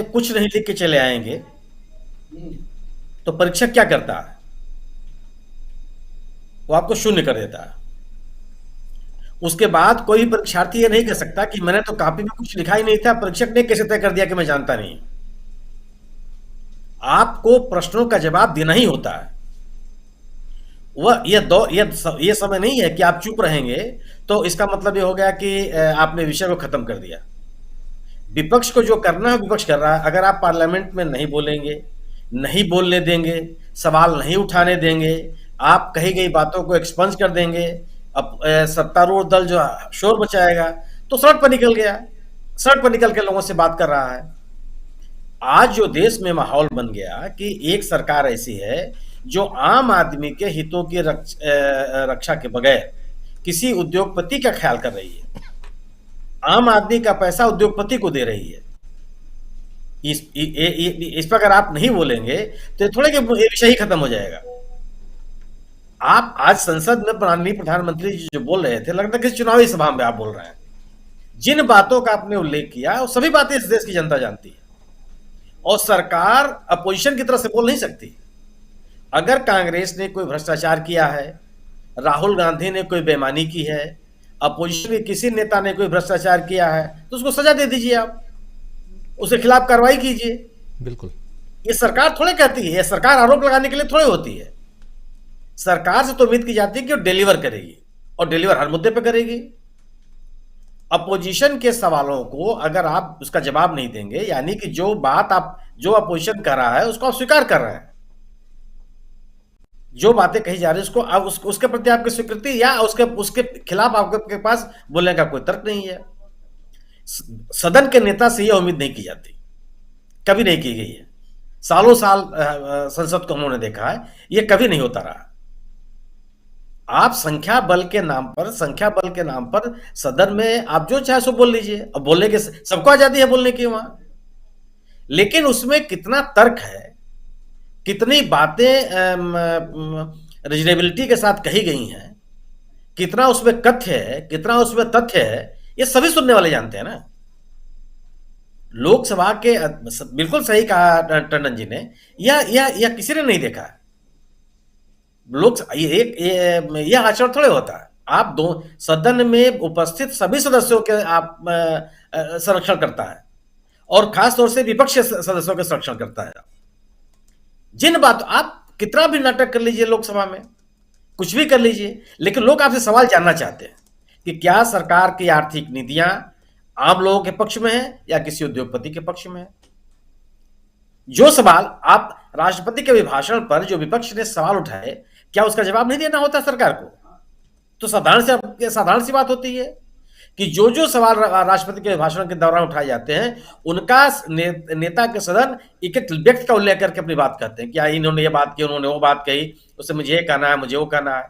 कुछ नहीं लिख के चले आएंगे तो परीक्षक क्या करता है? वो आपको शून्य कर देता है। उसके बाद कोई परीक्षार्थी ये नहीं कह सकता कि मैंने तो कॉपी में कुछ लिखा ही नहीं था, परीक्षक ने कैसे तय कर दिया कि मैं जानता नहीं। आपको प्रश्नों का जवाब देना ही होता है। वह ये समय नहीं है कि आप चुप रहेंगे तो इसका मतलब ये हो गया कि आपने विषय को खत्म कर दिया। विपक्ष को जो करना है विपक्ष कर रहा है। अगर आप पार्लियामेंट में नहीं बोलेंगे, नहीं बोलने देंगे, सवाल नहीं उठाने देंगे, आप कही गई बातों को एक्सपंज कर देंगे, अब सत्तारूढ़ दल जो शोर मचाएगा, तो सड़क पर निकल गया, सड़क पर निकल के लोगों से बात कर रहा है। आज जो देश में माहौल बन गया कि एक सरकार ऐसी है जो आम आदमी के हितों की रक्षा के बगैर किसी उद्योगपति का ख्याल कर रही है, आम आदमी का पैसा उद्योगपति को दे रही है। इस पर अगर आप नहीं बोलेंगे तो ये थोड़े कि ये विषय ही खत्म हो जाएगा। आप आज संसद में माननीय प्रधानमंत्री जी जो बोल रहे थे, लगता है किसी चुनावी सभा में आप बोल रहे हैं। जिन बातों का आपने उल्लेख किया वो सभी बातें इस देश की जनता जानती है, और सरकार अपोजिशन की तरफ से बोल नहीं सकती। अगर कांग्रेस ने कोई भ्रष्टाचार किया है, राहुल गांधी ने कोई बेईमानी की है, अपोजिशन के किसी नेता ने कोई भ्रष्टाचार किया है, तो उसको सजा दे दीजिए, आप उसके खिलाफ कार्रवाई कीजिए। बिल्कुल। ये सरकार थोड़े कहती है, ये सरकार आरोप लगाने के लिए थोड़ी होती है। सरकार से तो उम्मीद की जाती है कि वो डिलीवर करेगी, और डिलीवर हर मुद्दे पे करेगी। अपोजिशन के सवालों को अगर आप उसका जवाब नहीं देंगे, यानी कि जो अपोजिशन कर रहा है उसको आप स्वीकार कर रहे हैं, जो बातें कही जा रही है उसको आप उसके प्रति आपकी स्वीकृति या उसके खिलाफ आपके पास बोलने का कोई तर्क नहीं है। सदन के नेता से यह उम्मीद नहीं की जाती, कभी नहीं की गई है। सालों साल संसद को हमने देखा है, यह कभी नहीं होता रहा। आप संख्या बल के नाम पर सदन में आप जो चाहे सो बोल लीजिए, अब बोलने के सबको आजादी है बोलने की वहां, लेकिन उसमें कितना तर्क है, कितनी बातें रीजनेबिलिटी के साथ कही गई हैं, कितना उसमें कथ्य है, कितना उसमें तथ्य है, ये सभी सुनने वाले जानते हैं ना। लोकसभा के बिल्कुल सही कहा टंडन जी ने, यह किसी ने नहीं देखा। लोग यह आचरण थोड़े होता है। आप दो सदन में उपस्थित सभी सदस्यों के आप संरक्षण करता है, और खास तौर से विपक्ष सदस्यों के संरक्षण करता है। जिन बात आप कितना भी नाटक कर लीजिए, लोकसभा में कुछ भी कर लीजिए, लेकिन लोग आपसे सवाल जानना चाहते हैं कि क्या सरकार की आर्थिक नीतियां आम लोगों के पक्ष में है या किसी उद्योगपति के पक्ष में है। जो सवाल आप राष्ट्रपति के अभिभाषण पर जो विपक्ष ने सवाल उठाए, क्या उसका जवाब नहीं देना होता सरकार को? तो साधारण सी बात होती है कि जो सवाल राष्ट्रपति के भाषण के दौरान उठाए जाते हैं, उनका नेता के सदन एक एक व्यक्ति का उल्लेख करके अपनी बात कहते हैं, क्या इन्होंने ये बात की, उन्होंने वो बात कही, उससे मुझे ये कहना है, मुझे वो कहना है।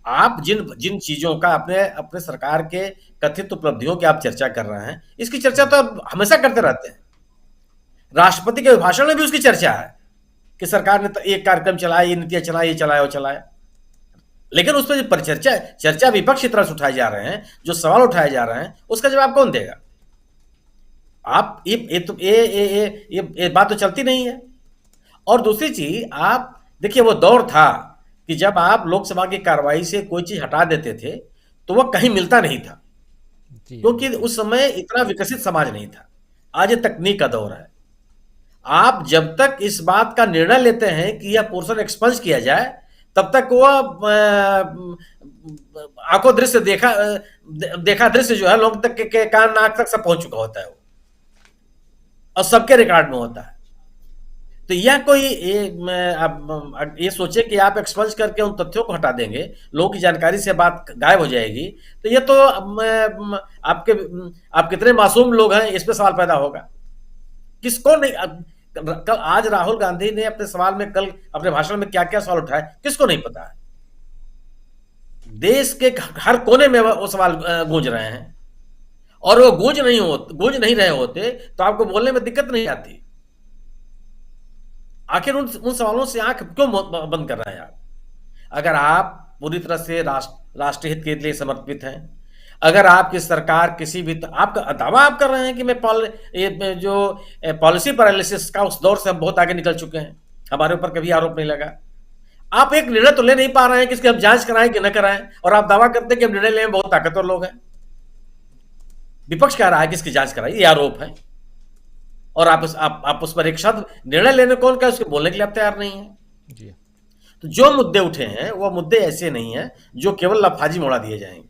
आप जिन चीजों का अपने सरकार के कथित उपलब्धियों की आप चर्चा कर रहे हैं, इसकी चर्चा तो आप हमेशा करते रहते हैं। राष्ट्रपति के भाषण में भी उसकी चर्चा है कि सरकार ने एक कार्यक्रम चलाया, ये नीतियां चलाई, ये चलाया, वो चलाया, लेकिन उस पर जो चर्चा विपक्ष की तरफ से उठाए जा रहे हैं, जो सवाल उठाए जा रहे हैं, उसका जवाब कौन देगा? आप ये बात तो चलती नहीं है। और दूसरी चीज, आप देखिए, वो दौर था कि जब आप लोकसभा की कार्रवाई से कोई चीज हटा देते थे तो वह कहीं मिलता नहीं था, क्योंकि उस समय इतना विकसित समाज नहीं था। आज ये तकनीक का दौर है। आप जब तक इस बात का निर्णय लेते हैं कि यह पोर्शन एक्सपंज किया जाए, तब तक वह आंखों दृश्य देखा दृश्य जो है लोग तक के कान नाक तक सब पहुंच चुका होता है, वो और सबके रिकॉर्ड में होता है। तो यह कोई ये सोचे कि आप एक्सपंज करके उन तथ्यों को हटा देंगे, लोगों की जानकारी से बात गायब हो जाएगी, तो ये तो आप कितने मासूम लोग हैं, इस पे सवाल पैदा होगा। किसको नहीं, कल आज राहुल गांधी ने अपने सवाल में, कल अपने भाषण में क्या क्या सवाल उठाए, किसको नहीं पता है? देश के हर कोने में वो सवाल गूंज रहे हैं, और वो गूंज नहीं रहे होते तो आपको बोलने में दिक्कत नहीं आती। आखिर उन सवालों से आंख क्यों बंद कर रहे हैं आप? अगर आप पूरी तरह से राष्ट्रीय हित के लिए समर्पित हैं, अगर आपकी सरकार किसी भी आपका दावा आप कर रहे हैं कि जो पॉलिसी पैरालिसिस का उस दौर से हम बहुत आगे निकल चुके हैं, हमारे ऊपर कभी आरोप नहीं लगा। आप एक निर्णय तो ले नहीं पा रहे हैं कि इसकी हम जांच कराएं कि न कराएं, और आप दावा करते हैं कि हम निर्णय लेने में बहुत ताकतवर लोग हैं। विपक्ष कह रहा है कि इसकी जांच कराई, ये आरोप है, और आप उस पर एक शब्द निर्णय लेने कौन क्या उसके बोलने के लिए आप तैयार नहीं है जी। तो जो मुद्दे उठे हैं वो मुद्दे ऐसे नहीं है जो केवल लफाजी मोड़ा दिए जाएंगे।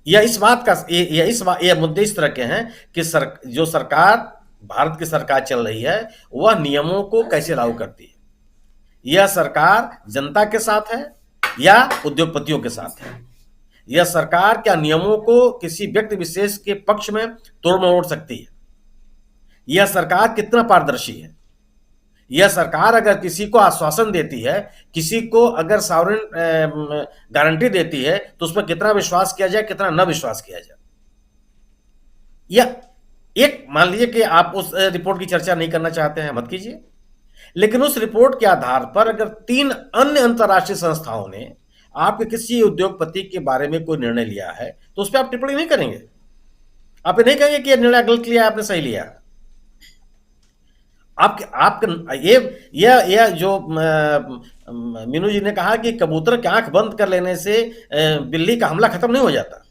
यह इस बात का ये मुद्दे इस तरह के हैं कि जो सरकार भारत की सरकार चल रही है वह नियमों को कैसे लागू करती है। यह सरकार जनता के साथ है या उद्योगपतियों के साथ है। यह सरकार क्या नियमों को किसी व्यक्ति विशेष के पक्ष में तोड़ मरोड़ सकती है। यह सरकार कितना पारदर्शी है। यह सरकार अगर किसी को आश्वासन देती है, किसी को अगर सॉवरेन गारंटी देती है, तो उस पर कितना विश्वास किया जाए, कितना न विश्वास किया जाए। या एक मान लीजिए कि आप उस रिपोर्ट की चर्चा नहीं करना चाहते हैं, मत कीजिए, लेकिन उस रिपोर्ट के आधार पर अगर 3 अन्य अंतर्राष्ट्रीय संस्थाओं ने आपके किसी उद्योगपति के बारे में कोई निर्णय लिया है, तो उस पर आप टिप्पणी नहीं करेंगे। आप ये नहीं कहेंगे कि यह निर्णय गलत लिया, आपने सही लिया। आपके आपके ये जो मीनू जी ने कहा कि कबूतर की आंख बंद कर लेने से बिल्ली का हमला खत्म नहीं हो जाता,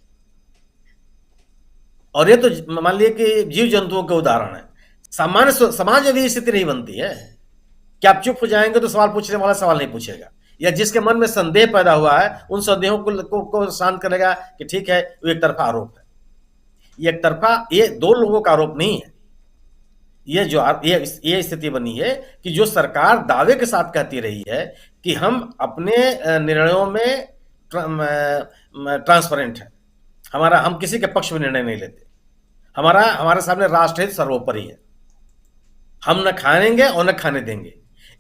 और ये तो मान लीजिए कि जीव जंतुओं के उदाहरण है। सामान्य समाज में भी स्थिति नहीं बनती है कि आप चुप हो जाएंगे तो सवाल पूछने वाला सवाल नहीं पूछेगा, या जिसके मन में संदेह पैदा हुआ है उन संदेहों को शांत करेगा कि ठीक है वो एक तरफा आरोप है। ये एक तरफा, ये 2 लोगों का आरोप नहीं है। ये स्थिति बनी है कि जो सरकार दावे के साथ कहती रही है कि हम अपने निर्णयों में ट्रांसपेरेंट है, हम किसी के पक्ष में निर्णय नहीं लेते, हमारे सामने राष्ट्र हित सर्वोपरि है, हम न खाएंगे और न खाने देंगे।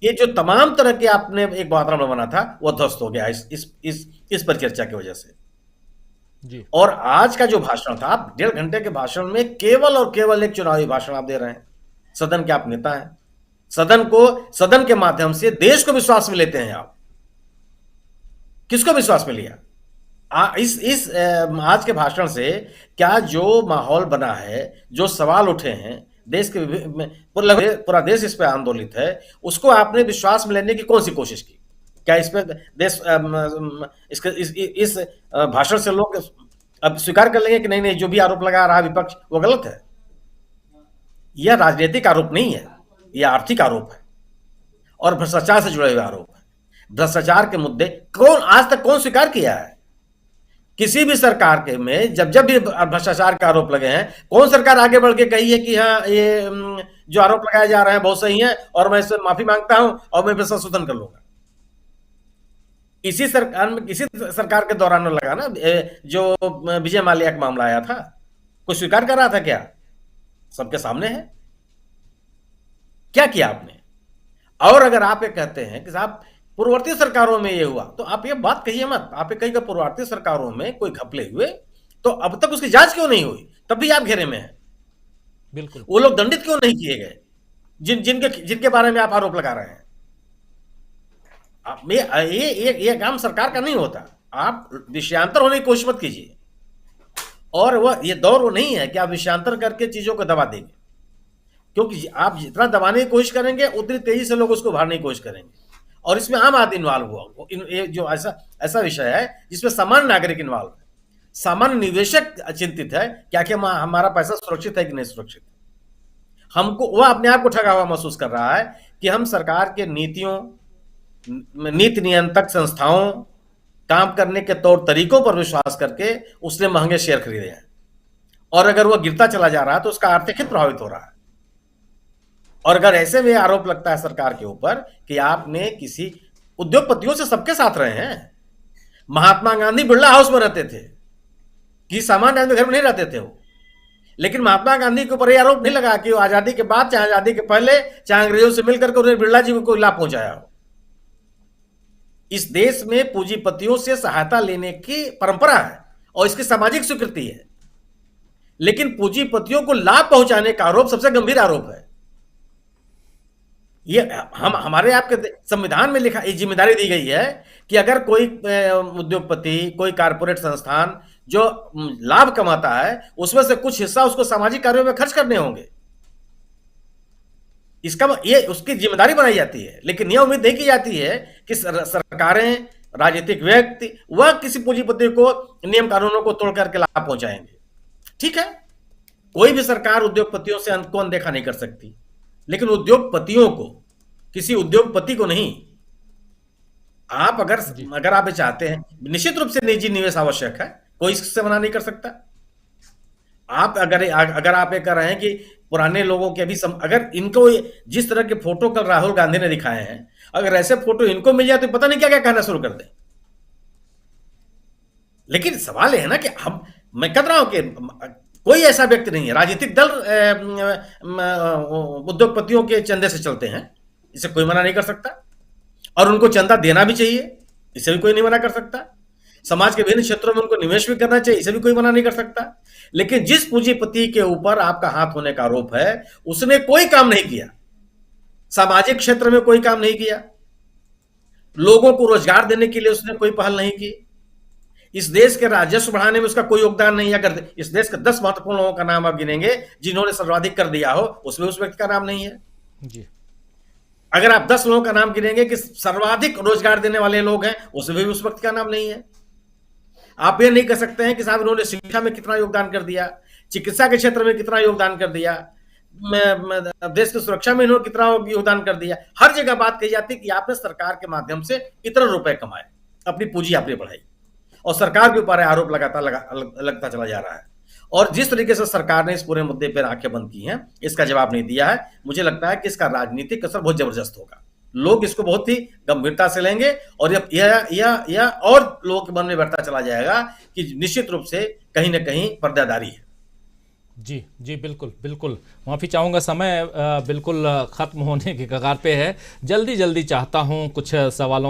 ये जो तमाम तरह के आपने एक वातावरण बना था वो ध्वस्त हो गया इस परिचर्चा की वजह से जी। और आज का जो भाषण था, आप 1.5 घंटे के भाषण में केवल और केवल एक चुनावी भाषण आप दे रहे हैं। सदन के आप नेता हैं, सदन के माध्यम से देश को विश्वास में लेते हैं आप। किसको विश्वास में लिया? आज के भाषण से क्या जो माहौल बना है, जो सवाल उठे हैं, देश के पूरा देश इस पे आंदोलित है, उसको आपने विश्वास में लेने की कौन सी कोशिश की? क्या इस पे देश इस भाषण से लोग अब स्वीकार कर लेंगे कि नहीं जो भी आरोप लगा रहा विपक्ष वो गलत है? यह राजनीतिक आरोप नहीं है, यह आर्थिक आरोप है और भ्रष्टाचार से जुड़े हुए आरोप है। भ्रष्टाचार के मुद्दे आज तक कौन स्वीकार किया है? किसी भी सरकार के में जब भी भ्रष्टाचार के आरोप लगे हैं, कौन सरकार आगे बढ़ के कही है कि हाँ ये जो आरोप लगाए जा रहे हैं बहुत सही है और मैं इससे माफी मांगता हूं और मैं इसमें संशोधन कर लूंगा? इसी सरकार के दौरान लगा ना जो विजय माल्या का मामला आया था, कोई स्वीकार कर रहा था क्या? सबके सामने है। क्या किया आपने? और अगर आप ये कहते हैं कि साहब पूर्ववर्ती सरकारों में ये हुआ, तो आप ये बात कहिए मत। आप ये कहिएगा पूर्ववर्ती सरकारों में कोई घपले हुए तो अब तक उसकी जांच क्यों नहीं हुई? तब भी आप घेरे में हैं। बिल्कुल। वो लोग दंडित क्यों नहीं किए गए जिनके बारे में आप आरोप लगा रहे हैं? ये काम सरकार का नहीं होता। आप विषयांतर होने की कोशिश मत कीजिए। और ये दौर वो नहीं है कि आप विषयांतर करके चीजों को दबा देंगे, क्योंकि आप जितना दबाने की कोशिश करेंगे उतनी तेजी से लोग उसको उभारने की कोशिश करेंगे। और इसमें आम आदमी इन्वॉल्व हुआ, ये जो ऐसा विषय है जिसमें सामान्य नागरिक इन्वॉल्व है, सामान्य निवेशक चिंतित है क्या कि हमारा पैसा सुरक्षित है कि नहीं सुरक्षित है। हमको वह अपने आप को ठगा हुआ महसूस कर रहा है कि हम सरकार के नीति नियंत्रक संस्थाओं, काम करने के तौर तरीकों पर विश्वास करके उसने महंगे शेयर खरीदे हैं, और अगर वह गिरता चला जा रहा है तो उसका आर्थिक हित प्रभावित हो रहा है। और अगर ऐसे में आरोप लगता है सरकार के ऊपर कि आपने किसी उद्योगपतियों से सबके साथ रहे हैं, महात्मा गांधी बिरला हाउस में रहते थे कि सामान्य आदमी घर में नहीं रहते थे वो, लेकिन महात्मा गांधी के ऊपर यह आरोप नहीं लगा कि वो आजादी के बाद चाहे आजादी के पहले चाहे अंग्रेजों से मिलकर उन्हें बिरला जी को कोई लाभ पहुंचाया हो। इस देश में पूंजीपतियों से सहायता लेने की परंपरा है और इसकी सामाजिक स्वीकृति है, लेकिन पूंजीपतियों को लाभ पहुंचाने का आरोप सबसे गंभीर आरोप है। ये हमारे आपके संविधान में लिखा, ये जिम्मेदारी दी गई है कि अगर कोई उद्योगपति, कोई कारपोरेट संस्थान जो लाभ कमाता है उसमें से कुछ हिस्सा उसको सामाजिक कार्यों में खर्च करने होंगे। इसका ये उसकी जिम्मेदारी बनाई जाती है, लेकिन यह उम्मीद नहीं की जाती है कि सरकारें, राजनीतिक व्यक्ति वह किसी पूंजीपति को नियम कानूनों को तोड़ करके लाभ पहुंचाएंगे। ठीक है, कोई भी सरकार उद्योगपतियों से को अनदेखा नहीं कर सकती, लेकिन उद्योगपतियों को, किसी उद्योगपति को नहीं। आप अगर जी अगर आप ये चाहते हैं, निश्चित रूप से निजी निवेश आवश्यक है, कोई इससे मना नहीं कर सकता। आप अगर अगर आप ये कर रहे हैं कि पुराने लोगों के अभी अगर इनको जिस तरह के फोटो कल राहुल गांधी ने दिखाए हैं, अगर ऐसे फोटो इनको मिल जाए तो पता नहीं क्या क्या कहना शुरू कर दें। लेकिन सवाल यह है ना कि हम, मैं कह रहा हूं कि कोई ऐसा व्यक्ति नहीं है, राजनीतिक दल उद्योगपतियों के चंदे से चलते हैं, इसे कोई मना नहीं कर सकता, और उनको चंदा देना भी चाहिए, इसे भी कोई नहीं मना कर सकता। समाज के विभिन्न क्षेत्रों में उनको निवेश भी करना चाहिए, इसे भी कोई मना नहीं कर सकता। लेकिन जिस पूंजीपति के ऊपर आपका हाथ होने का आरोप है, उसने कोई काम नहीं किया, सामाजिक क्षेत्र में कोई काम नहीं किया, लोगों को रोजगार देने के लिए उसने कोई पहल नहीं की, इस देश के राजस्व बढ़ाने में उसका कोई योगदान नहीं है। अगर इस देश के 10 महत्वपूर्ण लोगों का नाम आप गिनेंगे जिन्होंने सर्वाधिक कर दिया हो, उसमें उस व्यक्ति का नाम नहीं है। जी अगर आप 10 लोगों का नाम गिनेंगे कि सर्वाधिक रोजगार देने वाले लोग हैं, उसमें भी उस व्यक्ति का नाम नहीं है। आप ये नहीं कह सकते हैं कि साहब इन्होंने शिक्षा में कितना योगदान कर दिया, चिकित्सा के क्षेत्र में कितना योगदान कर दिया, देश की सुरक्षा में इन्होंने कितना योगदान कर दिया। हर जगह बात कही जाती है कि आपने सरकार के माध्यम से इतने रुपए कमाए, अपनी पूंजी आपने बढ़ाई, और सरकार के ऊपर आरोप लगता चला जा रहा है। और जिस तरीके से सरकार ने इस पूरे मुद्दे पर आंखें बंद की हैं, इसका जवाब नहीं दिया है, मुझे लगता है कि इसका राजनीतिक असर बहुत जबरदस्त होगा। लोग इसको बहुत ही गंभीरता से लेंगे, और यह और लोगों के मन में बढ़ता चला जाएगा कि निश्चित रूप से कहीं ना कहीं पर्दादारी है। जी जी बिल्कुल बिल्कुल, माफ़ी चाहूँगा, समय बिल्कुल ख़त्म होने के कगार पे है। जल्दी जल्दी चाहता हूँ कुछ सवालों